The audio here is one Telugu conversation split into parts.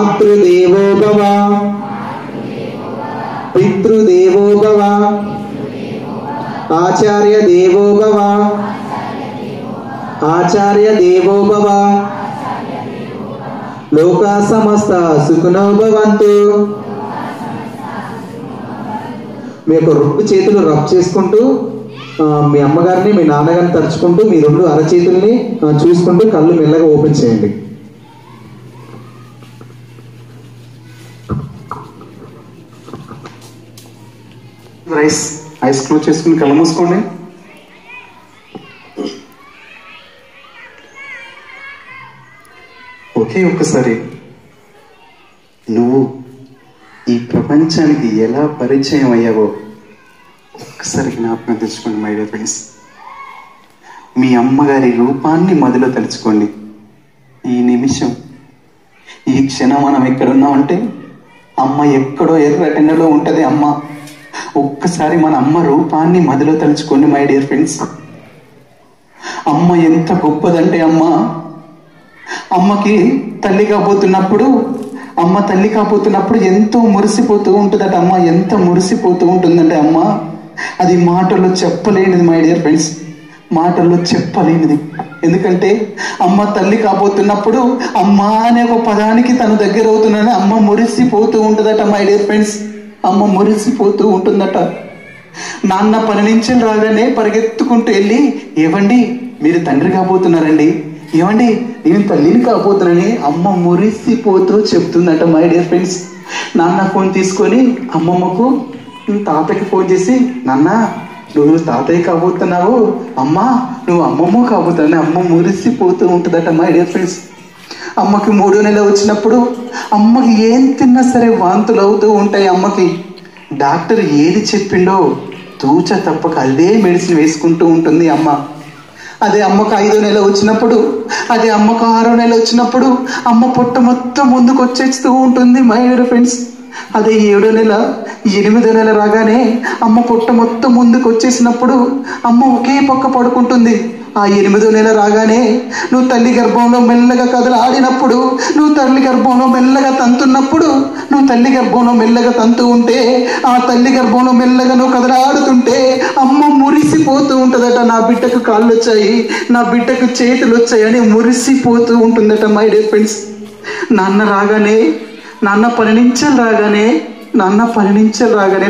మాతృదేవో భవ, పితృదేవో భవ, ఆచార్య దేవో భవ, ఆచార్య దేవో భవ, లోకా సమస్త సుఖినో భవంతు. మీ యొక్క రెండు చేతులు రబ్ చేసుకుంటూ మీ అమ్మగారిని మీ నాన్నగారిని తలుచుకుంటూ మీ రెండు అరచేతుల్ని చూసుకుంటూ కళ్ళు మెల్లగా ఓపెన్ చేయండి. ఐస్ క్లోజ్ చేసుకుని కళ్ళు మూసుకోండి. ఒకే ఒక్కసారి నువ్వు ఈ ప్రపంచానికి ఎలా పరిచయం అయ్యావో ఒక్కసారి జ్ఞాపకం తెచ్చుకోండి మై డియర్ ఫ్రెండ్స్. మీ అమ్మగారి రూపాన్ని మదిలో తలుచుకోండి. ఈ నిమిషం, ఈ క్షణం మనం ఎక్కడున్నామంటే అమ్మ ఎక్కడో ఎర్రటెండలో ఉంటుంది అమ్మ. ఒక్కసారి మన అమ్మ రూపాన్ని మదిలో తలుచుకోండి మై డియర్ ఫ్రెండ్స్. అమ్మ ఎంత గొప్పదంటే అమ్మకి తల్లి కాబోతున్నప్పుడు ఎంతో మురిసిపోతూ ఉంటుందట అమ్మ. ఎంత మురిసిపోతూ ఉంటుందంటే అమ్మ, అది మాటల్లో చెప్పలేనిది మై డియర్ ఫ్రెండ్స్, మాటల్లో చెప్పలేనిది. ఎందుకంటే అమ్మ తల్లి కాబోతున్నప్పుడు అమ్మ అనే ఒక పదానికి తను దగ్గర అవుతున్నానని అమ్మ మురిసిపోతూ ఉంటుందట మై డియర్ ఫ్రెండ్స్. అమ్మ మురిసిపోతూ ఉంటుందట. నాన్న పని నుంచి రాగానే పరిగెత్తుకుంటూ వెళ్ళి, ఏవండి మీరు తండ్రి కాబోతున్నారండి, ఏమండి నేను తల్లిని కాబోతున్నానని అమ్మ మురిసిపోతూ చెప్తుందట మై డియర్ ఫ్రెండ్స్. నాన్న ఫోన్ తీసుకొని అమ్మమ్మకు తాతయ్యకి ఫోన్ చేసి, నాన్న నువ్వు తాతయ్య కాబోతున్నావు, అమ్మ నువ్వు అమ్మమ్మ కాబోతున్నావు, అమ్మ మురిసిపోతూ ఉంటుందట మై డియర్ ఫ్రెండ్స్. అమ్మకి 3వ నెల వచ్చినప్పుడు అమ్మకి ఏం తిన్నా సరే వాంతులు అవుతూ ఉంటాయి అమ్మకి. డాక్టర్ ఏది చెప్పిండో తూచ తప్పక అదే మెడిసిన్ వేసుకుంటూ ఉంటుంది అమ్మ. అదే అమ్మకు 5వ నెల వచ్చినప్పుడు, అదే అమ్మకు 6వ నెల వచ్చినప్పుడు అమ్మ పొట్ట మొత్తం ముందుకు వచ్చేస్తూ ఉంటుంది మై డియర్ ఫ్రెండ్స్. అదే 7వ నెల 8వ నెల రాగానే అమ్మ పొట్ట మొత్తం ముందుకు వచ్చేసినప్పుడు అమ్మ ఒకే పక్క పడుకుంటుంది. ఆ 8వ నెల రాగానే నువ్వు తల్లి గర్భంలో మెల్లగా కదలాడినప్పుడు, నువ్వు తల్లి గర్భంలో మెల్లగా తంతున్నప్పుడు, నువ్వు తల్లి గర్భంలో మెల్లగా తంతు ఉంటే, ఆ తల్లి గర్భంలో మెల్లగా నువ్వు కదలాడుతుంటే అమ్మ మురిసిపోతూ ఉంటుందట. నా బిడ్డకు కాళ్ళు వచ్చాయి, నా బిడ్డకు చేతులు వచ్చాయి అని మురిసిపోతూ ఉంటుందట మై డియర్ ఫ్రెండ్స్. నాన్న పని నుంచి రాగానే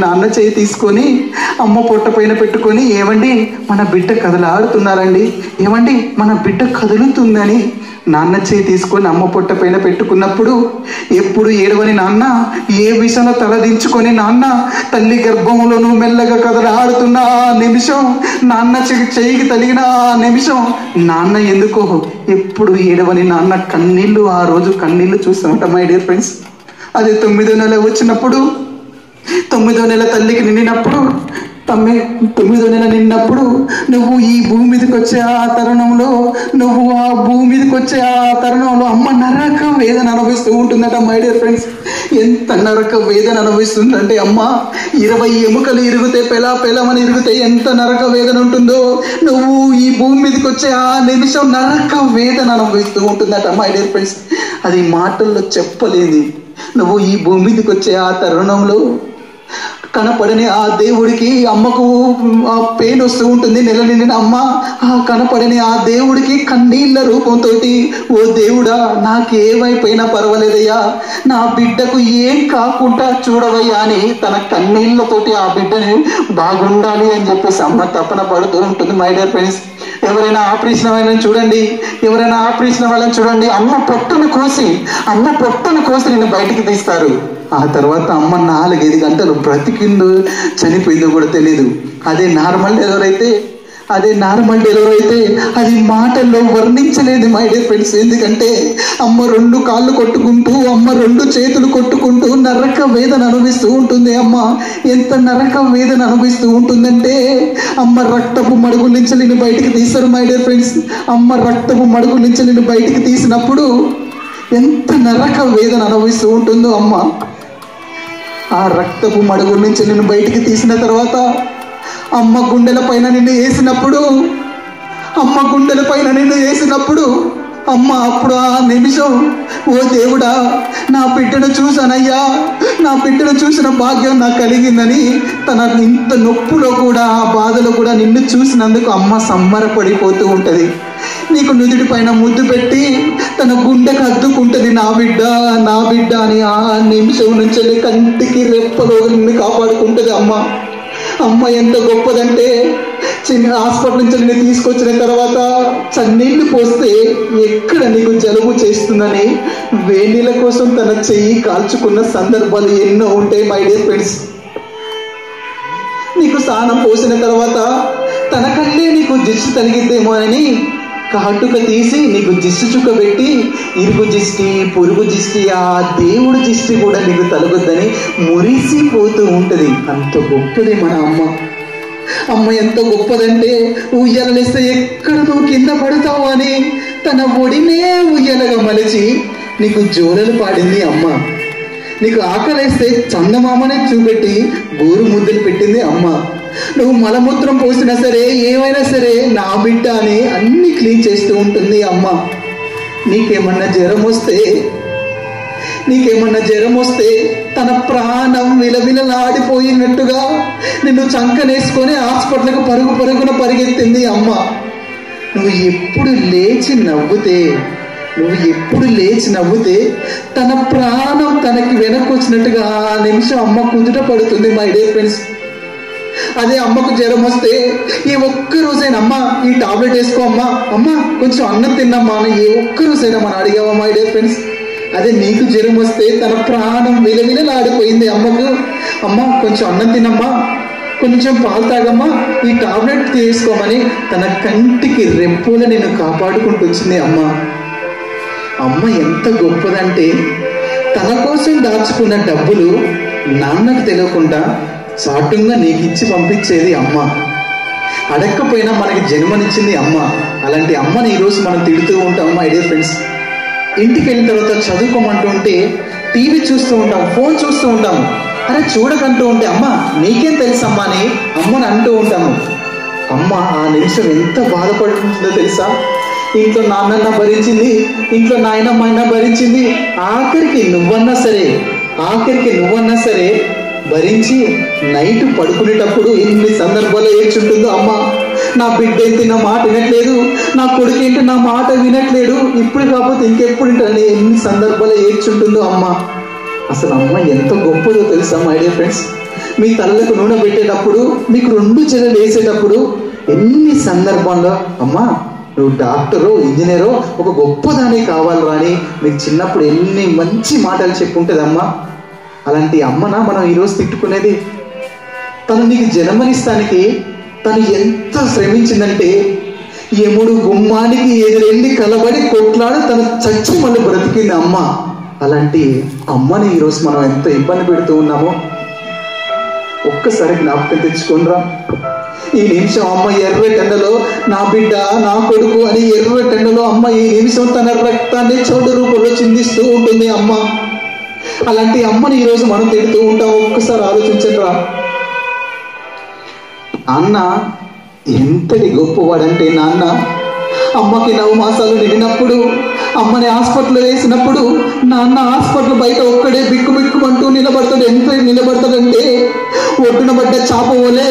నాన్న చేయి తీసుకొని అమ్మ పొట్ట పైన పెట్టుకొని, ఏమండి మన బిడ్డ కదలాడుతున్నారండి, ఏమండి మన బిడ్డ కదులుతుందని నాన్న చేయి తీసుకొని అమ్మ పొట్ట పైన పెట్టుకున్నప్పుడు ఎప్పుడు ఏడవని నాన్న, ఏ విషయంలో తలదించుకొని నాన్న తల్లి గర్భంలో నువ్వు మెల్లగా కదలాడుతున్న నిమిషం, నాన్న చెయ్యికి తగిలిన నిమిషం నాన్న ఎందుకో ఎప్పుడు ఏడవని నాన్న కన్నీళ్ళు, ఆ రోజు కన్నీళ్ళు చూస్తామట మై డియర్ ఫ్రెండ్స్. అదే 9వ నెల వచ్చినప్పుడు, 9వ నెల తల్లికి నిండినప్పుడు, 9వ నెల నిన్నప్పుడు నువ్వు ఈ భూమి మీదకి వచ్చే ఆ తరుణంలో, అమ్మ నరక వేదన అనుభవిస్తూ ఉంటుందట మై డియర్ ఫ్రెండ్స్. ఎంత నరక వేదన అనుభవిస్తుందంటే అమ్మ 20 ఎముకలు ఇరుగుతాయి, పెలామని ఇరుగుతాయి, ఎంత నరక వేదన ఉంటుందో నువ్వు ఈ భూమి మీదకి వచ్చే ఆ నిమిషం నరక వేదన అనుభవిస్తూ ఉంటుందట మై డియర్ ఫ్రెండ్స్. అది మాటల్లో చెప్పలేదు. నువ్వు ఈ భూమి మీదకి వచ్చే ఆ తరుణంలో కనపడని ఆ దేవుడికి అమ్మకు ఆ పెయిన్ వస్తూ ఉంటుంది. నెల నిండిన అమ్మ ఆ కనపడని ఆ దేవుడికి కన్నీళ్ళ రూపంతో, ఓ దేవుడా నాకేమైపోయినా పర్వాలేదయ్యా, నా బిడ్డకు ఏం కాకుండా చూడవయ్యా అని తన కన్నీళ్ళతోటి ఆ బిడ్డని బాగుండాలి అని చెప్పేసి అమ్మ తపన పడుతూ ఉంటుంది మై డియర్ ఫ్రెండ్స్. ఎవరైనా ఆపరేషన్ వాళ్ళని చూడండి, అమ్మ పొట్టను కోసి నిన్ను బయటికి తీస్తారు. ఆ తర్వాత అమ్మ 4-5 గంటలు బ్రతికిందో చనిపోయిందో కూడా తెలియదు. అదే నార్మల్ డెలివరీ అయితే అది మాటల్లో వర్ణించలేదు మై డియర్ ఫ్రెండ్స్. ఎందుకంటే అమ్మ 2 కాళ్ళు కొట్టుకుంటూ, అమ్మ 2 చేతులు కొట్టుకుంటూ నరక వేదన అనుభవిస్తూ ఉంటుంది. అమ్మ ఎంత నరక వేదన అనుభవిస్తూ ఉంటుందంటే అమ్మ రక్తపు మడుగుల నుంచి నిన్ను బయటికి తీస్తారు మై డియర్ ఫ్రెండ్స్. అమ్మ రక్తపు మడుగుల నుంచి నిన్ను బయటికి తీసినప్పుడు ఎంత నరక వేదన అనుభవిస్తూ ఉంటుందో అమ్మ. ఆ రక్తపు మడుగుల నుంచి నిన్ను బయటికి తీసిన తర్వాత అమ్మ గుండెల పైన నిన్ను వేసినప్పుడు అమ్మ అప్పుడు ఆ నిమిషం, ఓ దేవుడా, నా బిడ్డను చూసానయ్యా, నా బిడ్డను చూసిన భాగ్యం నాకు కలిగిందని తన ఇంత నొప్పులో కూడా, ఆ బాధలో కూడా నిన్ను చూసినందుకు అమ్మ సంబరపడిపోతూ ఉంటుంది. నీకు నుదుటి పైన ముద్దు పెట్టి తన గుండెకు అద్దుకుంటుంది, నా బిడ్డ నా బిడ్డ అని. ఆ నిమిషం నుంచి కంటికి రెప్పలో నిన్ను కాపాడుకుంటుంది అమ్మ. అమ్మ ఎంత గొప్పదంటే, చిన్న హాస్పిటల్ నుంచి నిన్ను తీసుకొచ్చిన తర్వాత చన్నీళ్ళు పోస్తే ఎక్కడ నీకు జలుబు చేస్తుందని వేణీల కోసం తన చెయ్యి కాల్చుకున్న సందర్భాలు ఎన్నో ఉంటాయి మై డియర్ ఫ్రెండ్స్. నీకు స్నానం పోసిన తర్వాత తన కళ్ళే నీకు దిష్టి తగిలిద్దేమో అని కాటుక తీసి నీకు దిష్టి చుక్క పెట్టి, ఇరుగు దిష్టి, పొరుగు దిష్టి, ఆ దేవుడి దిష్టి కూడా నీకు తలగొద్దని మురిసిపోతూ ఉంటుంది. అంత గొప్పది మన అమ్మ. అమ్మ ఎంత గొప్పదంటే, ఉయ్యాలలేస్తే ఎక్కడ నువ్వు కింద పడతావు అని తన ఒడినే ఉయ్యాలగా మలిచి నీకు జోలలు పాడింది అమ్మ. నీకు ఆకలేస్తే చందమామనే చూపెట్టి గోరు ముద్దలు పెట్టింది అమ్మ. నువ్వు మలమూత్రం పోసినా సరే, ఏమైనా సరే నా బిడ్డ అని అన్ని క్లీన్ చేస్తూ ఉంటుంది అమ్మ. నీకేమన్నా జ్వరం వస్తే తన ప్రాణం విలవిలలాడిపోయినట్టుగా నిన్ను చంకనేసుకొని హాస్పిటల్కి పరుగున పరిగెత్తింది అమ్మ. నువ్వు ఎప్పుడు లేచి నవ్వుతే తన ప్రాణం తనకి వెనక్కి వచ్చినట్టుగా ఆ నిమిషం అమ్మ కుదుట పడుతుంది మై డియర్ ఫ్రెండ్స్. అదే అమ్మకు జ్వరం వస్తే ఏ ఒక్క రోజైనా అమ్మ ఈ టాబ్లెట్ వేసుకో అమ్మా, అమ్మ కొంచెం అన్నం తిన్నమ్మా అని ఏ ఒక్క రోజైనా మనం అడిగావా మై డియర్ ఫ్రెండ్స్? అదే నీకు జ్వరం వస్తే తన ప్రాణం విలవిలలాడిపోయింది అమ్మకు, అమ్మ కొంచెం అన్నం తినమ్మా, కొంచెం పాలు తాగమ్మా, ఈ టాబ్లెట్ తీసుకోమని తన కంటికి రెప్పుల నేను కాపాడుకుంటూ వచ్చింది అమ్మ. అమ్మ ఎంత గొప్పదంటే, తన కోసం దాచుకున్న డబ్బులు నాన్నకు తెలియకుండా చాటుగా నీకు ఇచ్చి పంపించేది అమ్మ. అడగకపోయినా మనకి జన్మనిచ్చింది అమ్మ. అలాంటి అమ్మని ఈరోజు మనం తిడుతూ ఉంటాం మై డియర్ ఫ్రెండ్స్. ఇంటికి వెళ్ళిన తర్వాత చదువుకోమంటూ ఉంటే టీవీ చూస్తూ ఉంటాం, ఫోన్ చూస్తూ ఉంటాము. అరే చూడకంటూ ఉంటే అమ్మ నీకేం తెలుసమ్మా అని అమ్మని అంటూ ఉంటాము. అమ్మ ఆ నిమిషం ఎంత బాధపడుతుందో తెలుసా? ఇంట్లో నాన్నన్న భరించింది, ఇంట్లో నాయనమ్మ భరించింది, ఆఖరికి నువ్వన్నా సరే భరించి నైట్ పడుకునేటప్పుడు ఎన్ని సందర్భాలు ఏడ్చుంటుందో అమ్మ. నా బిడ్డ ఏంటి నా మాట వినట్లేదు, నా కొడుకు ఏంటి నా మాట వినట్లేడు, ఇప్పుడు కాకపోతే ఇంకెప్పుడు వింటానని ఎన్ని సందర్భాలు ఏడ్చుంటుందో అమ్మ. అసలు అమ్మ ఎంత గొప్పదో తెలుసా మై డియర్ ఫ్రెండ్స్. మీ తల్లకు నూనె పెట్టేటప్పుడు, మీకు 2 చెల్లెలు వేసేటప్పుడు ఎన్ని సందర్భాల్లో అమ్మ నువ్వు డాక్టరో ఇంజనీరో ఒక గొప్పదాని కావాలరా అని మీకు చిన్నప్పుడు ఎన్ని మంచి మాటలు చెప్పుంటుంది అమ్మ. అలాంటి అమ్మన మనం ఈరోజు తిట్టుకునేది? తను నీకు జన్మనిస్తానికి తను ఎంత శ్రమించిందంటే, యముడు గుమ్మానికి ఎదురెళ్ళి కలబడి కొట్లాడి తను చచ్చి మళ్ళీ బ్రతికింది అమ్మ. అలాంటి అమ్మని ఈరోజు మనం ఎంత ఇబ్బంది పెడుతూ ఉన్నామో ఒక్కసారి జ్ఞాపకం తెచ్చుకోనరా. ఈ నిమిషం అమ్మ ఎర్రటెండలో నా బిడ్డ నా కొడుకు అని ఎర్రటెండలో అమ్మ ఈ నిమిషం తన రక్తాన్ని చోటు రూపంలో చిందిస్తూ ఉంటుంది అమ్మ. అలాంటి అమ్మని ఈరోజు మనం తిడుతూ ఉంటాం. ఒక్కసారి ఆలోచించరా. నాన్న ఎంతటి గొప్పవాడంటే, నాన్న అమ్మకి 9 మాసాలు నిండినప్పుడు అమ్మని హాస్పిటల్ వేసినప్పుడు నాన్న హాస్పిటల్ బయట ఒక్కడే బిక్కుమంటూ నిలబడతాడు. ఎంత నిలబడతాడంటే ఒడ్డున పడ్డ చాప వలే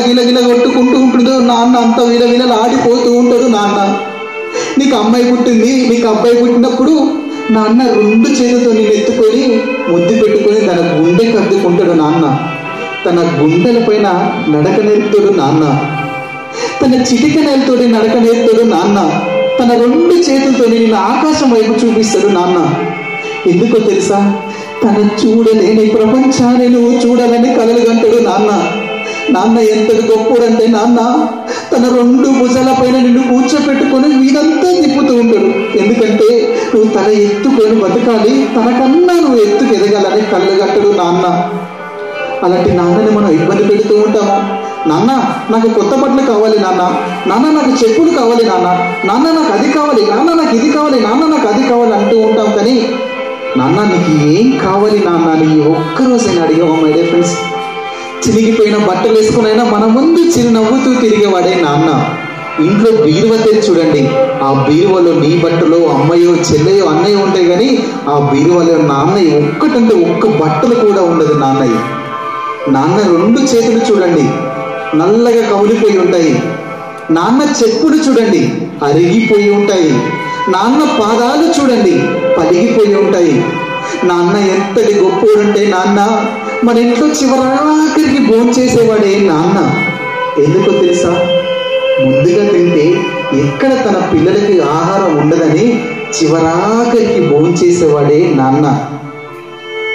గిలగిల కొట్టుకుంటూ ఉంటుందో నాన్న. అంత విలవిలలు ఆడిపోతూ ఉంటాడు నాన్న. నీకు అమ్మాయి పుట్టింది, నీకు అబ్బాయి పుట్టినప్పుడు నాన్న 2 చేతులతో నేను ఎత్తుకొని ముద్దు పెట్టుకొని తన గుండె కద్దుకుంటాడు నాన్న. తన గుండెల పైన నడక నేర్పుతాడు నాన్న. తన చిటిక నేలతో నడక నేర్పుతాడు నాన్న. తన 2 చేతులతో నేను ఆకాశం వైపు చూపిస్తాడు నాన్న. ఎందుకో తెలుసా? తన చూడలేని ప్రపంచాన్ని నువ్వు చూడాలని కలలు కంటాడు నాన్న. నాన్న ఎంతటి గొప్పడంటే, నాన్న తన 2 భుజాల పైన నిన్ను కూర్చోపెట్టుకొని వీడంతా తిప్పుతూ ఉంటాడు. ఎందుకంటే నువ్వు తల ఎత్తుకొని బతకాలి, తనకన్నా నువ్వు ఎత్తుకు ఎదగాలని కళ్ళు కట్టడు నాన్న. అలాంటి నాన్నని మనం ఇబ్బంది పెడుతూ ఉంటాము. నాన్న నాకు కొత్త బట్టలు కావాలి నాన్న, నాన్న నాకు చెప్పులు కావాలి నాన్న, నాన్న నాకు అది కావాలి, నాన్న నాకు ఇది కావాలి, నాన్న నాకు అది కావాలి అంటూ ఉంటాం. కానీ నాన్న నీకు ఏం కావాలి నాన్న అని ఒక్కరోజైనా అడిగావా మై డియర్ ఫ్రెండ్స్? చినిగిపోయిన బట్టలు వేసుకునైనా మన ముందు చిరునవ్వుతూ తిరిగేవాడే నాన్న. ఇంట్లో బీరువా తెరిచి చూడండి, ఆ బీరువాలో నీ బట్టలో అమ్మయో చెల్లెయో అన్నయ్య ఉంటాయి, కానీ ఆ బీరువాలో నాన్నయ్య ఒక్కటంటే ఒక్క బట్టలు కూడా ఉండదు. నాన్న రెండు చేతులు చూడండి నల్లగా కౌలిపోయి ఉంటాయి. నాన్న చెప్పులు చూడండి అరిగిపోయి ఉంటాయి. నాన్న పాదాలు చూడండి పలిగిపోయి ఉంటాయి. నాన్న ఎంతటి గొప్పోడంటే నాన్న మన ఇంట్లో చివరాఖరికి భోంచేసేవాడే నాన్న. ఎందుకో తెలుసా? ముందుగా తింటే ఎక్కడ తన పిల్లలకి ఆహారం ఉండదని చివరాఖరికి భోంచేసేవాడే నాన్న.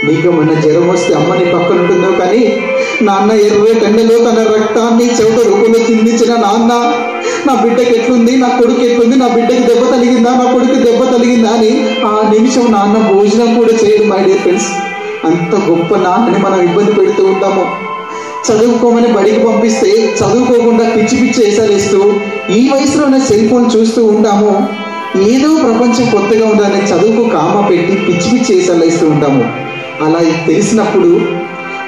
నీకు మన జ్వరం వస్తే అమ్మ నీ పక్కన ఉంటుందో, కానీ నాన్న ఎర్ర టెండలో తన రక్తాన్ని చెవిట రూపంలో చిందించిన నాన్న నా బిడ్డకి ఎట్లుంది, నా కొడుకు ఎట్లుంది, నా బిడ్డకి దెబ్బ తగిలిందా, నా కొడుకు దెబ్బ తగిలిందా అని ఆ నిమిషం నాన్న భోజనం కూడా చేయడు. మై డియర్ ఫ్రెండ్స్, అంత గొప్ప నాన్నని మనం ఇబ్బంది పెడుతూ ఉంటాము. చదువుకోమని బడికి పంపిస్తే చదువుకోకుండా పిచ్చి పిచ్చి వేసాలేస్తూ ఈ వయసులోనే సెల్ ఫోన్ చూస్తూ ఉంటాము. ఏదో ప్రపంచం కొత్తగా ఉండాలని చదువుకు కామా పెట్టి పిచ్చి పిచ్చి వేసాలేస్తూ ఉంటాము. అలా తెలిసినప్పుడు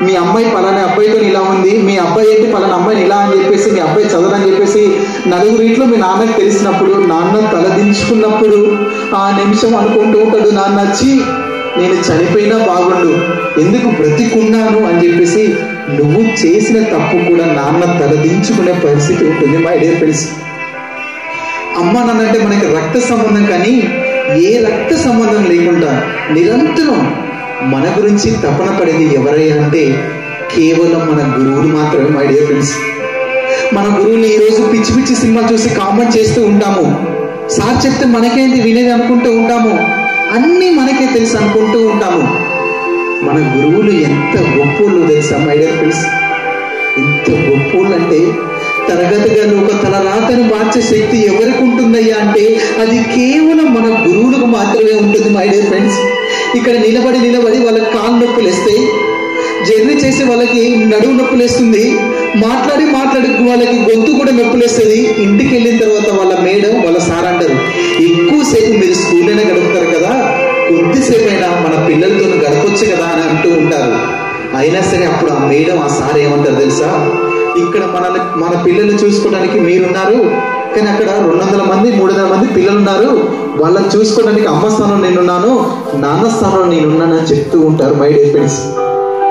మీ అమ్మాయి పలానా అబ్బాయితో ఇలా ఉంది, మీ అబ్బాయి ఏంటి పలానా అమ్మాయిని ఇలా అని చెప్పేసి, మీ అబ్బాయి చదవని చెప్పేసి నలుగురింట్లో మీ నాన్నకి తెలిసినప్పుడు, నాన్న తలదించుకున్నప్పుడు ఆ నిమిషం అనుకుంటూ ఉంటాడు, నాన్న వచ్చి నేను చనిపోయినా బాగుండు, ఎందుకు బ్రతికున్నాను అని చెప్పేసి నువ్వు చేసిన తప్పు కూడా నాన్న తలదించుకునే పరిస్థితి ఉంటుంది. మై డియర్ ఫ్రెండ్స్, అమ్మ నాన్న అంటే మనకి రక్త సంబంధం, కానీ ఏ రక్త సంబంధం లేకుండా నిరంతరం మన గురించి తపన పడేది ఎవరయ్యా అంటే కేవలం మన గురువులు మాత్రమే. మై డియర్ ఫ్రెండ్స్, మన గురువులు ఈరోజు పిచ్చి పిచ్చి సినిమా చూసి కామెంట్ చేస్తూ ఉంటాము. సార్ చెప్తే మనకేంటి వినేది అనుకుంటూ ఉంటాము. అన్నీ మనకే తెలుసు అనుకుంటూ ఉంటాము. మన గురువులు ఎంత గొప్పోళ్ళు తెలుసా మై డియర్ ఫ్రెండ్స్? ఎంత గొప్పోళ్ళు అంటే తరగతి గదిలో ఒక తలరాతను మార్చే శక్తి ఎవరికి ఉంటుందయ్యా అంటే అది కేవలం మన గురువులకు మాత్రమే ఉంటుంది. మై డియర్ ఫ్రెండ్స్, ఇక్కడ నిలబడి వాళ్ళకి కాళ్ళు నొప్పులు వేస్తాయి, జర్నీ చేసే వాళ్ళకి నడుము నొప్పులు వేస్తుంది, మాట్లాడి వాళ్ళకి గొంతు కూడా నొప్పులు వేస్తుంది. ఇంటికి వెళ్ళిన తర్వాత వాళ్ళ మేడం వాళ్ళ సార్ అంటారు, ఎక్కువసేపు మీరు స్కూల్లోనే గడుపుతారు కదా, కొద్దిసేపు అయినా మన పిల్లలతో గడపొచ్చు కదా అని అంటూ ఉంటారు. అయినా సరే అప్పుడు ఆ మేడం ఆ సార్ ఏమంటారు తెలుసా? ఇక్కడ మన పిల్లల్ని చూసుకోవడానికి మీరున్నారు, కానీ అక్కడ 200 మంది 300 మంది పిల్లలు ఉన్నారు, వాళ్ళని చూసుకోవడానికి అమ్మ స్థానంలో నేనున్నాను, నాన్న స్థానంలో నేనున్నాను అని చెప్తూ ఉంటారు. మై డియర్ ఫ్రెండ్స్,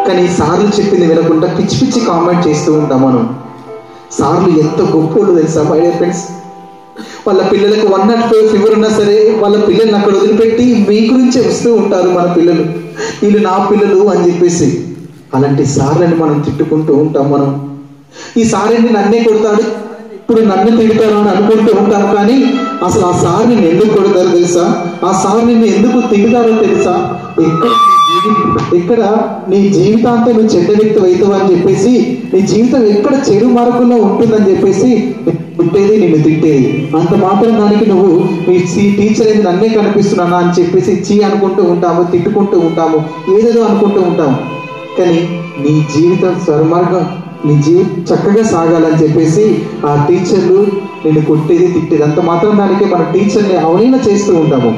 కానీ సార్లు చెప్పింది వినకుండా పిచ్చి పిచ్చి కామెంట్ చేస్తూ ఉంటాం మనం. సార్లు ఎంత గొప్పోళ్ళు తెలుసా మై డియర్ ఫ్రెండ్స్? వాళ్ళ పిల్లలకు 104 ఫీవర్ ఉన్నా సరే వాళ్ళ పిల్లల్ని అక్కడ వదిలిపెట్టి మీ గురించే వస్తూ ఉంటారు. మన పిల్లలు వీళ్ళు నా పిల్లలు అని చెప్పేసి అలాంటి సార్లని మనం తిట్టుకుంటూ ఉంటాం. మనం ఈ సార్ని నన్నే కొడతాడు, ఇప్పుడు నన్ను తిడతారు అని అనుకుంటూ ఉంటాను, కానీ అసలు ఆ సార్ నిన్ను ఎందుకు కొడతారో తెలుసా? ఆ సార్ నిన్ను ఎందుకు తిడతారో తెలుసా? ఎక్కడ నీ జీవితాంతం నువ్వు చెడ్డ వ్యక్తి అవుతావు అని చెప్పేసి, నీ జీవితం ఎక్కడ చెడు మార్గంలో ఉంటుందని చెప్పేసి పుట్టేది నిన్ను తిట్టేది. అంత మాత్రం దానికి నువ్వు మీ టీచర్ ఏది నన్నే కనిపిస్తున్నానా అని చెప్పేసి చీ అనుకుంటూ ఉంటాము, తిట్టుకుంటూ ఉంటాము, ఏదేదో అనుకుంటూ ఉంటాము. కానీ నీ జీవితం స్వర్మార్గం, నీ జీవితం చక్కగా సాగాలని చెప్పేసి ఆ టీచర్లు నేను కొట్టేది తిట్టేది. అంత మాత్రం దానికి మన టీచర్ని అవలీన చేస్తూ ఉంటాము,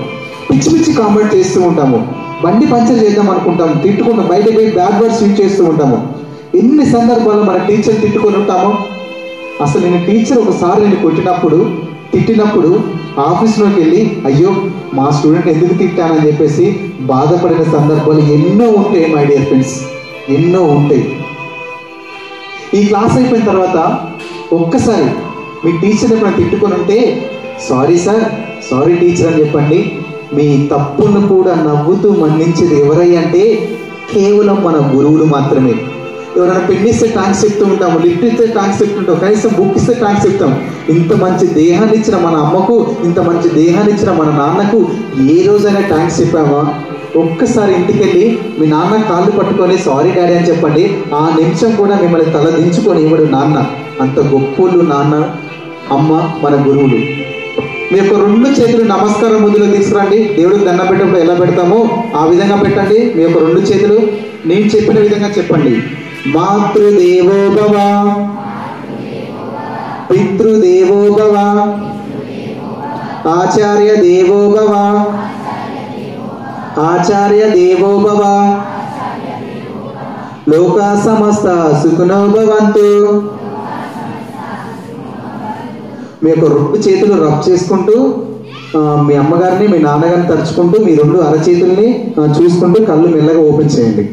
పిచ్చి పిచ్చి కామెంట్ చేస్తూ ఉంటాము, బండి పంచర్ చేద్దాం అనుకుంటాము, తిట్టుకుంటాం, బయట పోయి బ్యాడ్ వర్డ్స్ యూజ్ చేస్తూ ఉంటాము. ఎన్ని సందర్భాల్లో మన టీచర్ తిట్టుకొని ఉంటాము. అసలు నేను టీచర్ ఒకసారి నేను తిట్టినప్పుడు ఆఫీస్లోకి వెళ్ళి అయ్యో మా స్టూడెంట్ ఎందుకు తిట్టానని చెప్పేసి బాధపడిన సందర్భాలు ఎన్నో ఉంటాయి మై డియర్ ఫ్రెండ్స్, ఎన్నో ఉంటాయి. ఈ క్లాస్ అయిపోయిన తర్వాత ఒక్కసారి మీ టీచర్ ఎప్పుడైనా తిట్టుకొని ఉంటే సారీ సార్, సారీ టీచర్ అని చెప్పండి. మీ తప్పును కూడా నవ్వుతూ మన్నించేది ఎవరై అంటే కేవలం మన గురువులు మాత్రమే. ఎవరైనా పెన్ ఇస్తే థ్యాంక్స్ చెప్తూ ఉంటాము, లిఫ్ట్ ఇస్తే థ్యాంక్స్ చెప్తుంటాం, కనీసం బుక్ ఇస్తే థ్యాంక్స్ చెప్తాం. ఇంత మంచి దేహాన్ని ఇచ్చిన మన అమ్మకు, ఇంత మంచి దేహాన్ని ఇచ్చిన మన నాన్నకు ఏ రోజైనా థ్యాంక్స్ చెప్పామా? ఒక్కసారి ఇంటికి వెళ్ళి మీ నాన్న కాళ్ళు పట్టుకొని సారీ డాడీ అని చెప్పండి. ఆ నిమిషం కూడా మిమ్మల్ని తల దించుకొని ఇవ్వడు నాన్న. అంత గొప్పోళ్ళు నాన్న అమ్మ మన గురువులు. మీ యొక్క 2 చేతులు నమస్కారం ముద్రలో తీసుకురండి. దేవుడికి దండం పెట్టినప్పుడు ఎలా పెడతామో ఆ విధంగా పెట్టండి. మీ యొక్క 2 చేతులు నేను చెప్పిన విధంగా చెప్పండి. మాతృదేవో భవ, పితృదేవో భవ, ఆచార్య దేవో భవ, ఆచార్య దేవో భవ, లోకా సమస్త సుఖినో భవంతు, మీ యొక్క 2 చేతులు రబ్ చేసుకుంటూ మీ అమ్మగారిని మీ నాన్నగారిని తలుచుకుంటూ మీ 2 అరచేతుల్ని చూసుకుంటూ కళ్ళు మెల్లగా ఓపెన్ చేయండి.